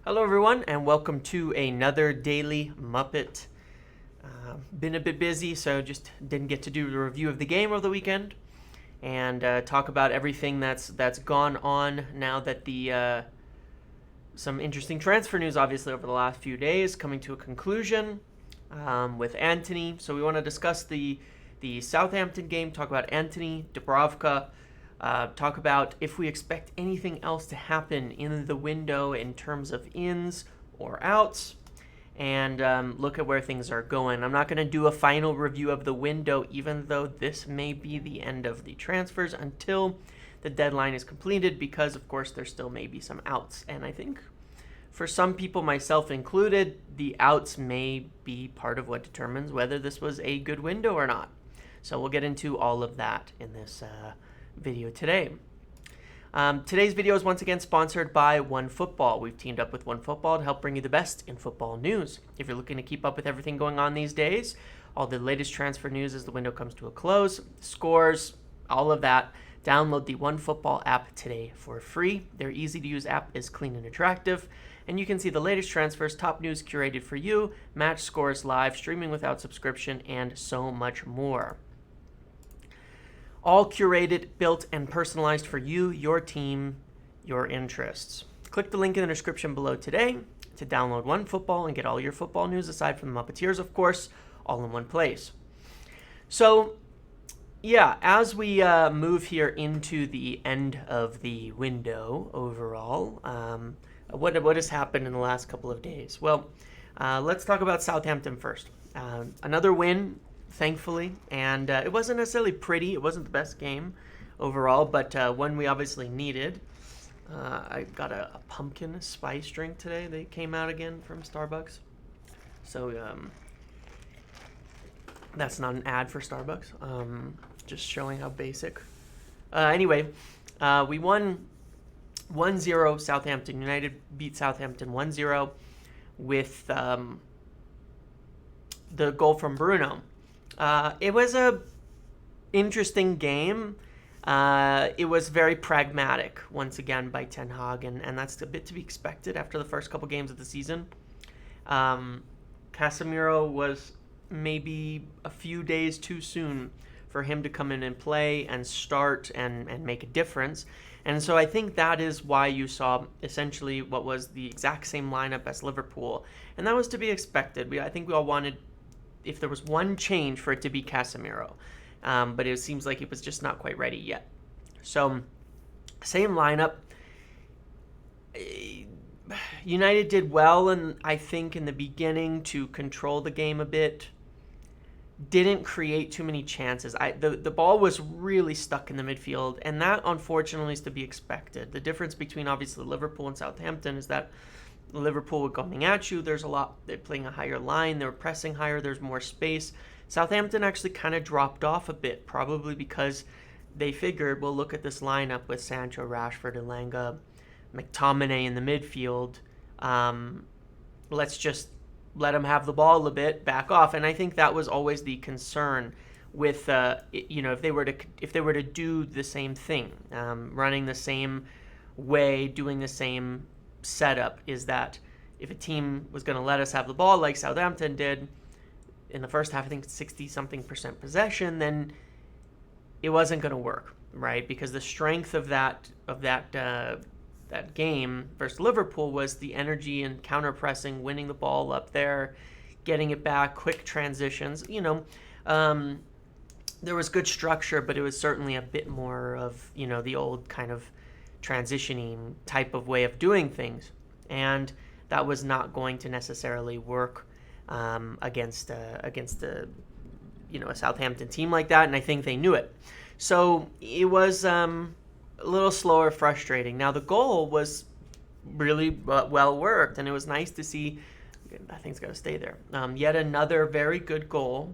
Hello, everyone, and welcome to another daily Muppet. Been a bit busy, so just didn't get to do the review of the game over the weekend and talk about everything that's gone on now that the some interesting transfer news, obviously, over the last few days coming to a conclusion with Antony. So we want to discuss the Southampton game, talk about Antony, Dubravka. Talk about if we expect anything else to happen in the window in terms of ins or outs, and look at where things are going. I'm not going to do a final review of the window, even though this may be the end of the transfers until the deadline is completed, because, of course, there still may be some outs. And I think for some people, myself included, the outs may be part of what determines whether this was a good window or not. So we'll get into all of that in this video today. Today's video is once again sponsored by OneFootball. We've teamed up with OneFootball to help bring you the best in football news. If you're looking to keep up with everything going on these days, all the latest transfer news as the window comes to a close, scores, all of that, download the OneFootball app today for free. Their easy-to-use app is clean and attractive, and you can see the latest transfers, top news curated for you, match scores live, streaming without subscription, and so much more. All curated, built, and personalized for you, your team, your interests. Click the link in the description below today to download OneFootball and get all your football news, aside from the Muppeteers, of course, all in one place. So, yeah, as we move here into the end of the window overall, what has happened in the last couple of days? Well, let's talk about Southampton first. Another win, thankfully, and it wasn't necessarily pretty. It wasn't the best game overall, but one we obviously needed. I got a pumpkin spice drink today. They came out again from Starbucks, so that's not an ad for Starbucks, just showing how basic. Anyway, we won 1-0. Southampton United beat Southampton 1-0 with the goal from Bruno. It was a interesting game. It was very pragmatic, once again, by Ten Hag, and that's a bit to be expected after the first couple games of the season. Casemiro was maybe a few days too soon for him to come in and play and start and make a difference. And so I think that is why you saw essentially what was the exact same lineup as Liverpool. And that was to be expected. I think we all wanted, if there was one change, for it to be Casemiro. But it seems like he was just not quite ready yet. So, same lineup. United did well, and I think in the beginning, to control the game a bit. Didn't create too many chances. The ball was really stuck in the midfield, and that, unfortunately, is to be expected. The difference between, obviously, Liverpool and Southampton is that Liverpool were coming at you. They're playing a higher line. They were pressing higher. There's more space. Southampton actually kind of dropped off a bit, probably because they figured, well, look at this lineup with Sancho, Rashford, Elanga, McTominay in the midfield. Let's just let them have the ball a bit, back off. And I think that was always the concern with, if they were to do the same thing, running the same way, doing the same setup, is that if a team was going to let us have the ball like Southampton did in the first half, I think 60-something% possession, then it wasn't going to work, right? Because the strength of that game versus Liverpool was the energy and counter-pressing, winning the ball up there, getting it back, quick transitions. There was good structure, but it was certainly a bit more of, the old kind of transitioning type of way of doing things. And that was not going to necessarily work against a Southampton team like that, and I think they knew it. So it was a little slower, frustrating. Now, the goal was really well worked, and it was nice to see. I think it's got to stay there. Yet another very good goal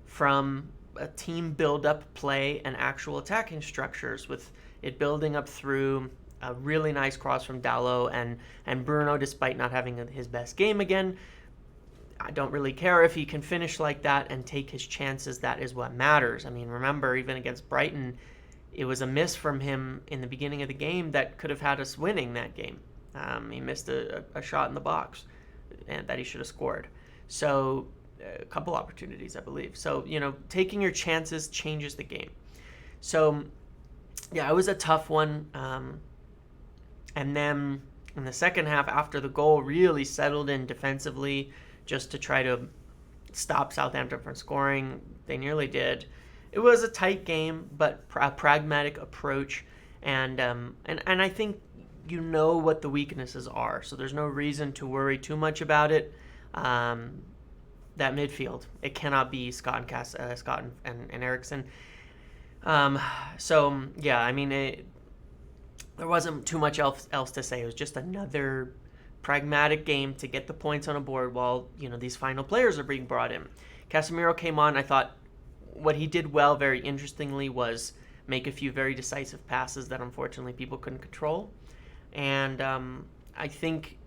from a team build-up play and actual attacking structures, with it building up through a really nice cross from Dalot and Bruno, despite not having his best game again. I don't really care if he can finish like that and take his chances. That is what matters. I mean, remember, even against Brighton, it was a miss from him in the beginning of the game that could have had us winning that game. He missed a shot in the box and that he should have scored. So a couple opportunities, I believe. So, taking your chances changes the game. So, yeah, it was a tough one. And then in the second half, after the goal, really settled in defensively just to try to stop Southampton from scoring. They nearly did. It was a tight game, but a pragmatic approach. And I think you know what the weaknesses are, so there's no reason to worry too much about it. That midfield, it cannot be Scott and Eriksen. So yeah, I mean, there wasn't too much else to say. It was just another pragmatic game to get the points on a board while these final players are being brought in. Casemiro came on. I thought what he did well, very interestingly, was make a few very decisive passes that unfortunately people couldn't control. And I think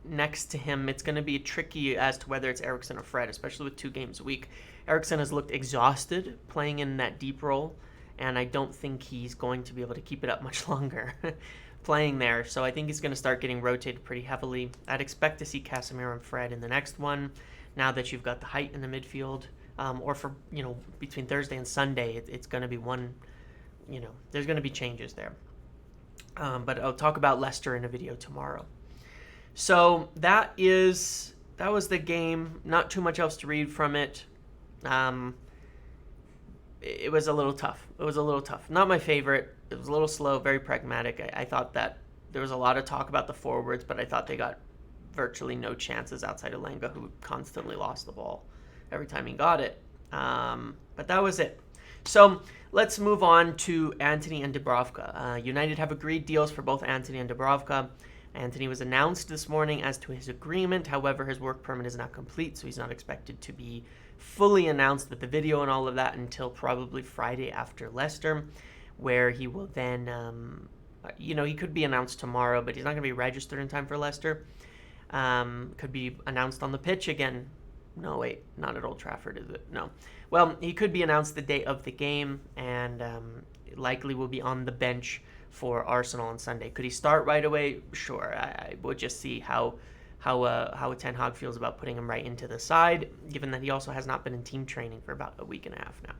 next to him, it's going to be tricky as to whether it's Eriksen or Fred, especially with 2 games a week. Eriksen has looked exhausted playing in that deep role, and I don't think he's going to be able to keep it up much longer playing there. So I think he's going to start getting rotated pretty heavily. I'd expect to see Casemiro and Fred in the next one, now that you've got the height in the midfield. Or for, between Thursday and Sunday, it's going to be one, there's going to be changes there. But I'll talk about Leicester in a video tomorrow. So that was the game. Not too much else to read from it. It was a little tough. Not my favorite. It was a little slow, very pragmatic. I thought that there was a lot of talk about the forwards, but I thought they got virtually no chances outside of Lenga, who constantly lost the ball every time he got it. But that was it. So let's move on to Antony and Dubravka. United have agreed deals for both Antony and Dubravka. Antony was announced this morning as to his agreement. However, his work permit is not complete, so he's not expected to be fully announced with the video and all of that until probably Friday after Leicester, where he will then, he could be announced tomorrow, but he's not going to be registered in time for Leicester. Could be announced on the pitch again. No, wait, not at Old Trafford, is it? No. Well, he could be announced the day of the game, and likely will be on the bench for Arsenal on Sunday. Could he start right away? Sure. I would just see how Ten Hag feels about putting him right into the side, given that he also has not been in team training for about a week and a half now.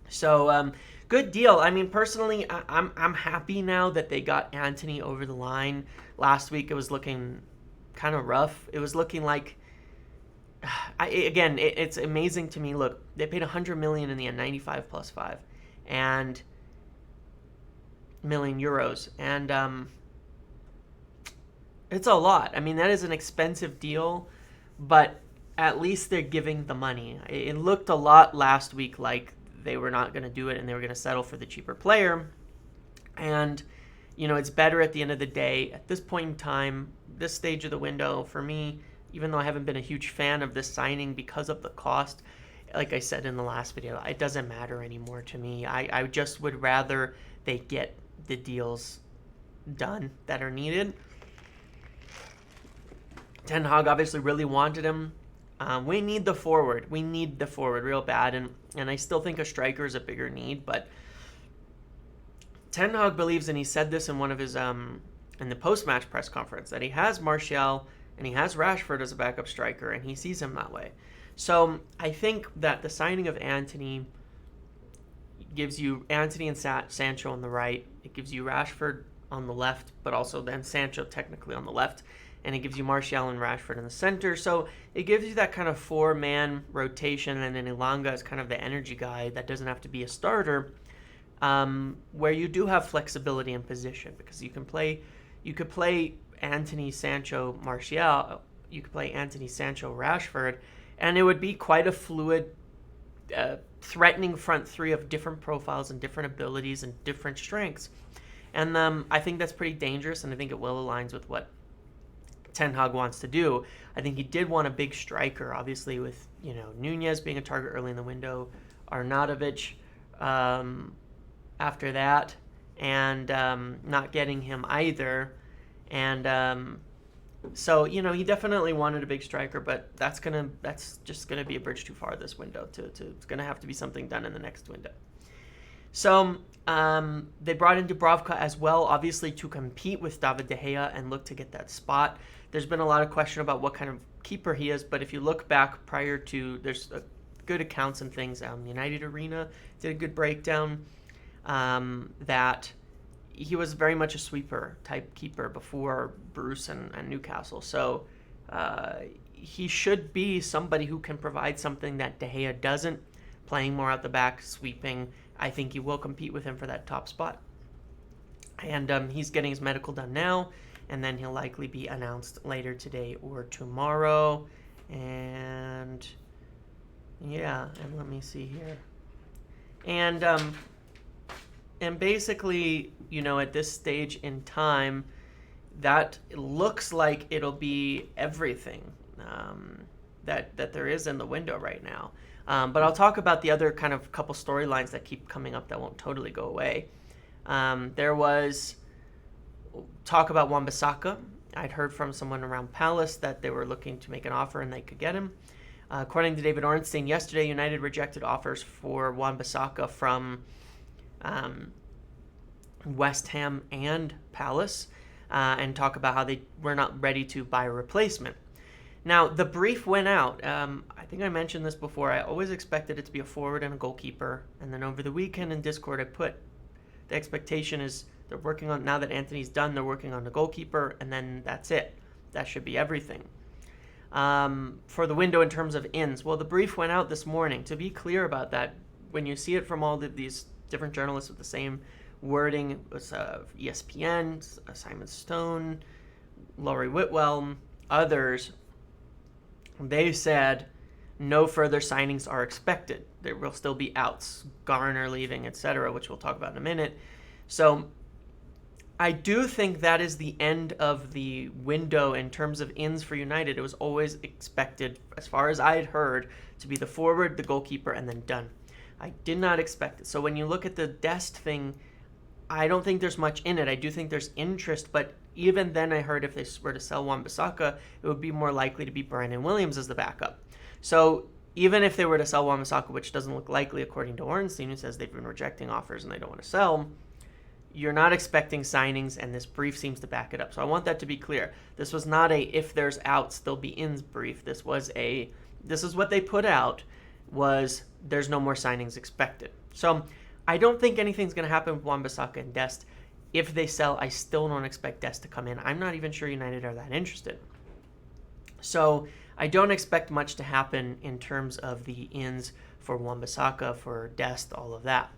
So, good deal. I mean, personally, I'm happy now that they got Antony over the line. Last week, it was looking kind of rough. It was looking like, it's amazing to me. Look, they paid 100 million in the end, 95 plus 5, and million euros, and it's a lot. I mean, that is an expensive deal, but at least they're giving the money. It looked a lot last week like they were not going to do it and they were going to settle for the cheaper player. And it's better at the end of the day. At this point in time, this stage of the window, for me, even though I haven't been a huge fan of this signing because of the cost, like I said in the last video, it doesn't matter anymore to me. I just would rather they get the deals done that are needed. Ten Hag obviously really wanted him. We need the forward. We need the forward real bad, and I still think a striker is a bigger need, but Ten Hag believes, and he said this in one of his in the post-match press conference, that he has Martial and he has Rashford as a backup striker, and he sees him that way. So I think that the signing of Antony gives you Antony and Sancho on the right. It gives you Rashford on the left, but also then Sancho technically on the left. And it gives you Martial and Rashford in the center. So it gives you that kind of 4-man rotation, and then Elanga is kind of the energy guy that doesn't have to be a starter, where you do have flexibility in position, because you could play Antony, Sancho, Martial. You could play Antony, Sancho, Rashford, and it would be quite a fluid, threatening front three of different profiles and different abilities and different strengths. And I think that's pretty dangerous, and I think it well aligns with what Ten Hag wants to do. I think he did want a big striker, obviously, with Nunez being a target early in the window, Arnautovic after that, and not getting him either. And so he definitely wanted a big striker, but that's just gonna be a bridge too far this window. It's gonna have to be something done in the next window. So they brought in Dubravka as well, obviously to compete with David De Gea and look to get that spot. There's been a lot of question about what kind of keeper he is, but if you look back prior to, there's good accounts and things. United Arena did a good breakdown that he was very much a sweeper type keeper before Bruce and Newcastle. So he should be somebody who can provide something that De Gea doesn't, playing more out the back, sweeping. I think he will compete with him for that top spot. And he's getting his medical done now, and then he'll likely be announced later today or tomorrow. And yeah, and let me see here. And basically, at this stage in time, that looks like it'll be everything that there is in the window right now. But I'll talk about the other kind of couple storylines that keep coming up that won't totally go away. There was talk about Wan-Bissaka. I'd heard from someone around Palace that they were looking to make an offer and they could get him. According to David Ornstein, yesterday United rejected offers for Wan-Bissaka from West Ham and Palace, and talk about how they were not ready to buy a replacement. Now, the brief went out. I think I mentioned this before. I always expected it to be a forward and a goalkeeper. And then over the weekend in Discord, I put the expectation is they're working on, now that Antony's done, they're working on the goalkeeper, and then that's it. That should be everything. For the window in terms of ins, well, the brief went out this morning. To be clear about that, when you see it from all these different journalists with the same wording, it was ESPN, Simon Stone, Laurie Whitwell, others, they said no further signings are expected. There will still be outs, Garner leaving, etc., which we'll talk about in a minute. So I do think that is the end of the window in terms of ins for United. It was always expected, as far as I had heard, to be the forward, the goalkeeper, and then done. I did not expect it. So when you look at the Dest thing, I don't think there's much in it. I do think there's interest, but even then I heard if they were to sell Wan-Bissaka, it would be more likely to be Brandon Williams as the backup. So even if they were to sell Wan-Bissaka, which doesn't look likely according to Ornstein, who says they've been rejecting offers and they don't want to sell, you're not expecting signings, and this brief seems to back it up. So I want that to be clear. This was not a if there's outs, there'll be ins brief. This is what they put out, was there's no more signings expected. So I don't think anything's going to happen with Wan-Bissaka and Dest. If they sell, I still don't expect Dest to come in. I'm not even sure United are that interested. So I don't expect much to happen in terms of the ins for Wan-Bissaka, for Dest, all of that.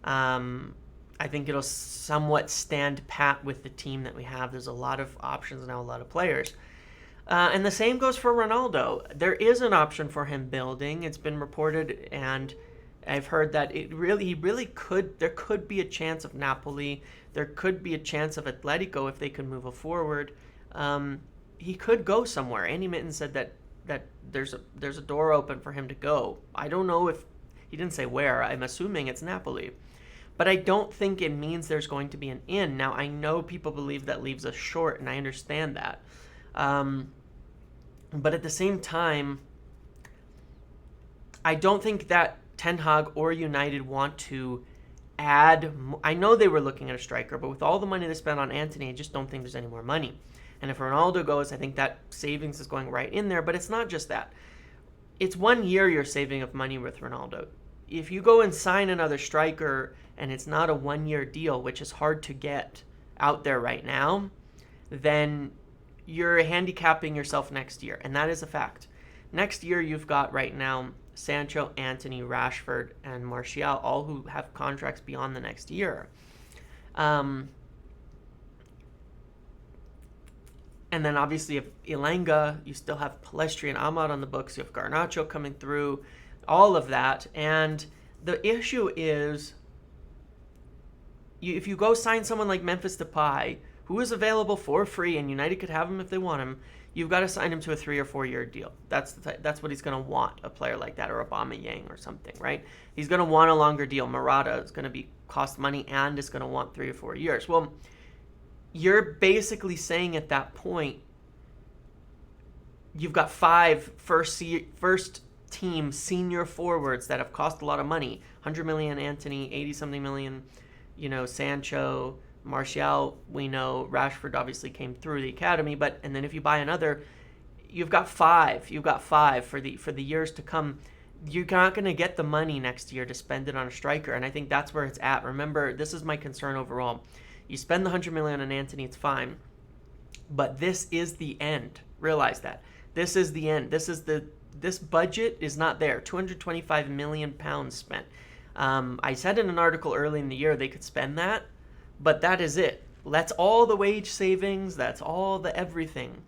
I think it'll somewhat stand pat with the team that we have. There's a lot of options now, a lot of players. And the same goes for Ronaldo. There is an option for him building. It's been reported, and I've heard that there could be a chance of Napoli. There could be a chance of Atletico if they could move forward. He could go somewhere. Andy Mitten said that there's a door open for him to go. I don't know if he didn't say where. I'm assuming it's Napoli. But I don't think it means there's going to be an in. Now, I know people believe that leaves us short, and I understand that. But at the same time, I don't think that Ten Hag or United want to add. I know they were looking at a striker, but with all the money they spent on Antony, I just don't think there's any more money. And if Ronaldo goes, I think that savings is going right in there. But it's not just that. It's 1 year you're saving of money with Ronaldo. If you go and sign another striker and it's not a 1 year deal, which is hard to get out there right now, then you're handicapping yourself next year. And that is a fact. Next year, you've got right now Sancho, Antony, Rashford, and Martial, all who have contracts beyond the next year. And then obviously you have Ilanga, you still have Palestri and Ahmad on the books, you have Garnacho coming through, all of that. And the issue is, if you go sign someone like Memphis Depay, who is available for free, and United could have him if they want him, you've got to sign him to a 3 or 4 year deal. That's what he's going to want, a player like that, or Aubameyang or something, right? He's going to want a longer deal. Morata is going to cost money and is going to want 3 or 4 years. Well, you're basically saying at that point, you've got 5 first team senior forwards that have cost a lot of money. 100 million Antony, 80 something million, Sancho, Martial, we know Rashford obviously came through the academy, and then if you buy another, you've got five for the years to come. You're not going to get the money next year to spend it on a striker, and I think that's where it's at. Remember, this is my concern overall. You spend the 100 million on Antony, it's fine, but this is the end. Realize that. This is the end. This budget is not there. 225 million pounds spent. I said in an article early in the year they could spend that, but that is it. That's all the wage savings. That's all the everything.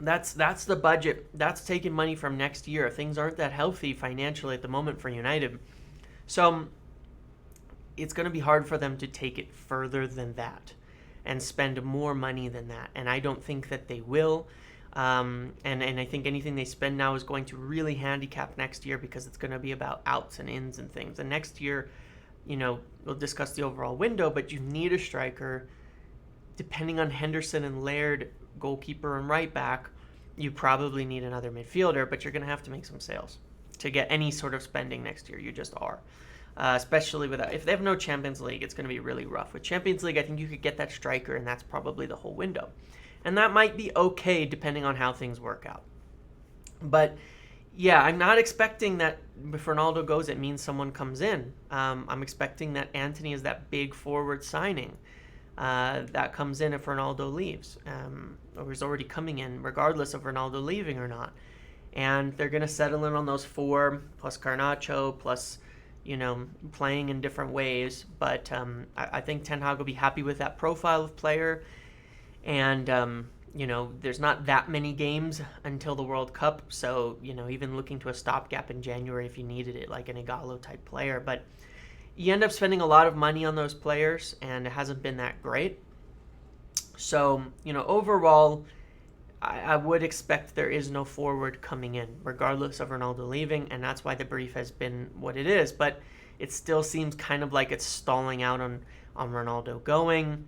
That's the budget. That's taking money from next year. Things aren't that healthy financially at the moment for United. So it's going to be hard for them to take it further than that and spend more money than that. And I don't think that they will. And I think anything they spend now is going to really handicap next year, because it's going to be about outs and ins and things. And next year, we'll discuss the overall window, but you need a striker. Depending on Henderson and Laird, goalkeeper and right back, you probably need another midfielder, but you're going to have to make some sales to get any sort of spending next year. You just are. Especially if they have no Champions League, it's going to be really rough. With Champions League, I think you could get that striker, and that's probably the whole window. And that might be okay depending on how things work out. But yeah, I'm not expecting that if Ronaldo goes, it means someone comes in. I'm expecting that Antony is that big forward signing that comes in if Ronaldo leaves, or he's already coming in, regardless of Ronaldo leaving or not. And they're going to settle in on those four, plus Garnacho, plus, playing in different ways. But I think Ten Hag will be happy with that profile of player. And, there's not that many games until the World Cup. So, even looking to a stopgap in January if you needed it, like an Igalo type player. But you end up spending a lot of money on those players, and it hasn't been that great. So, overall, I would expect there is no forward coming in, regardless of Ronaldo leaving, and that's why the brief has been what it is. But it still seems kind of like it's stalling out on Ronaldo going.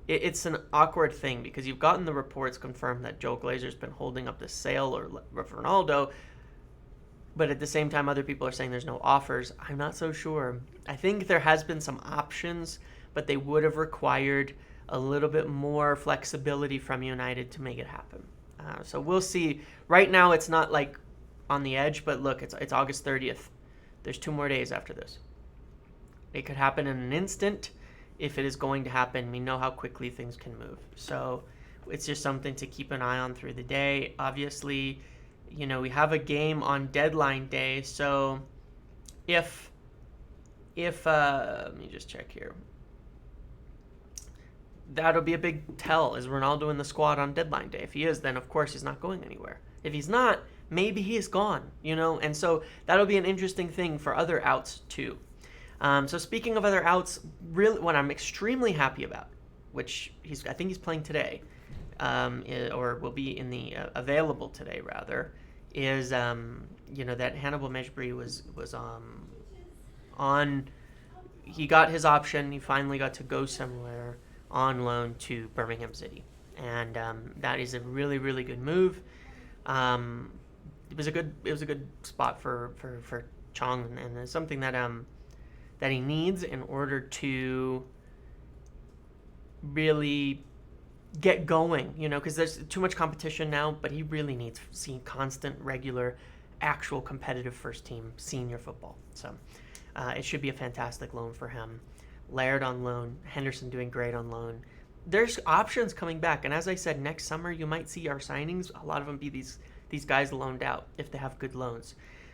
It's an awkward thing, because you've gotten the reports confirmed that Joe Glazer's been holding up the sale of Ronaldo, but at the same time, other people are saying there's no offers. I'm not so sure. I think there has been some options, but they would have required a little bit more flexibility from United to make it happen. So we'll see. Right now, it's not like on the edge, but look, it's August 30th. There's 2 more days after this. It could happen in an instant. If it is going to happen, we know how quickly things can move. So it's just something to keep an eye on through the day. Obviously, we have a game on deadline day. So if let me just check here. That'll be a big tell. Is Ronaldo in the squad on deadline day? If he is, then of course he's not going anywhere. If he's not, maybe he is gone, and so that'll be an interesting thing for other outs too. So speaking of other outs, really what I'm extremely happy about, which I think he's playing today, or will be in the available today rather, is that Hannibal Mejbri was on. He got his option. He finally got to go somewhere on loan to Birmingham City, and that is a really, really good move. It was a good spot for Chong, and it's something that he needs in order to really get going, because there's too much competition now, but he really needs seeing constant, regular, actual competitive first team senior football. So it should be a fantastic loan for him. Laird on loan, Henderson doing great on loan. There's options coming back, and as I said, next summer you might see our signings, a lot of them be these guys loaned out if they have good loans.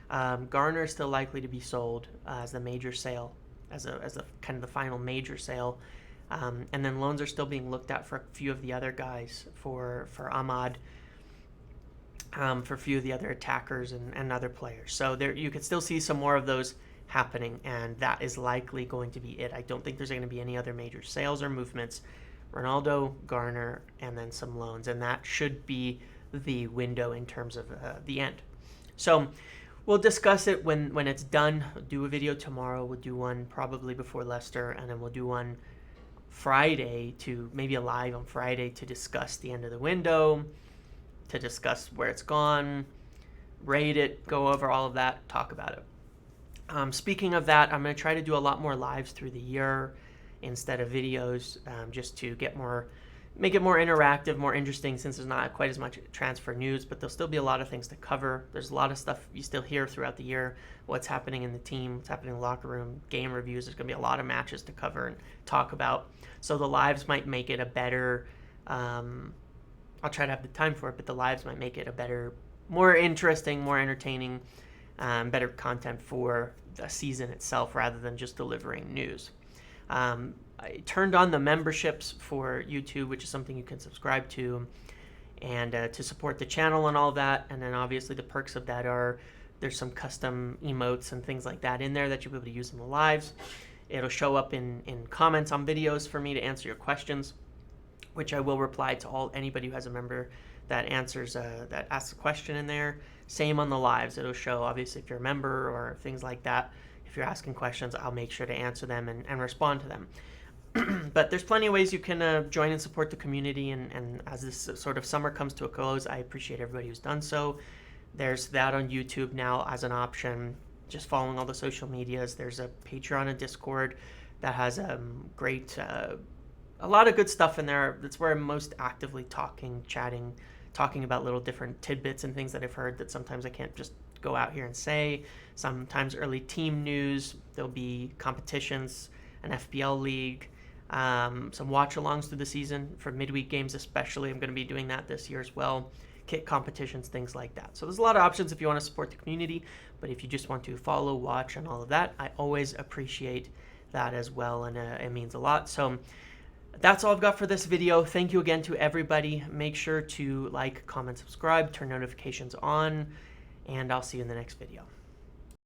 Garner is still likely to be sold as the major sale, as a kind of the final major sale, and then loans are still being looked at for a few of the other guys, for Ahmad, for a few of the other attackers and other players. So there you could still see some more of those happening, and that is likely going to be it. I don't think there's going to be any other major sales or movements. Ronaldo, Garner, and then some loans, and that should be the window in terms of the end. So we'll discuss it when it's done. We'll do a video tomorrow. We'll do one probably before Leicester, and then we'll do one Friday, maybe a live on Friday to discuss the end of the window, to discuss where it's gone, rate it, go over all of that, talk about it. Speaking of that, I'm going to try to do a lot more lives through the year instead of videos, just to make it more interactive, more interesting, since there's not quite as much transfer news, but there'll still be a lot of things to cover. There's a lot of stuff you still hear throughout the year, what's happening in the team, what's happening in the locker room, game reviews. There's going to be a lot of matches to cover and talk about. So the lives might make it a better, I'll try to have the time for it, but the lives might make it a better, more interesting, more entertaining, better content for the season itself rather than just delivering news. I turned on the memberships for YouTube, which is something you can subscribe to, and to support the channel and all of that. And then obviously the perks of that are there's some custom emotes and things like that in there that you'll be able to use in the lives. It'll show up in comments on videos for me to answer your questions, which I will reply to anybody who has a member that answers that asks a question in there. Same on the lives. It'll show obviously if you're a member or things like that. If you're asking questions, I'll make sure to answer them and respond to them. But there's plenty of ways you can join and support the community, and as this sort of summer comes to a close, I appreciate everybody who's done so. There's that on YouTube now as an option, just following all the social medias. There's a Patreon and Discord that has a lot of good stuff in there. That's where I'm most actively talking about little different tidbits and things that I've heard that sometimes I can't just go out here and say. Sometimes early team news. There'll be competitions, an FPL league, some watch-alongs through the season for midweek games especially. I'm going to be doing that this year as well. Kit competitions, things like that. So there's a lot of options if you want to support the community, but if you just want to follow, watch, and all of that, I always appreciate that as well, and it means a lot. So that's all I've got for this video. Thank you again to everybody. Make sure to like, comment, subscribe, turn notifications on, and I'll see you in the next video.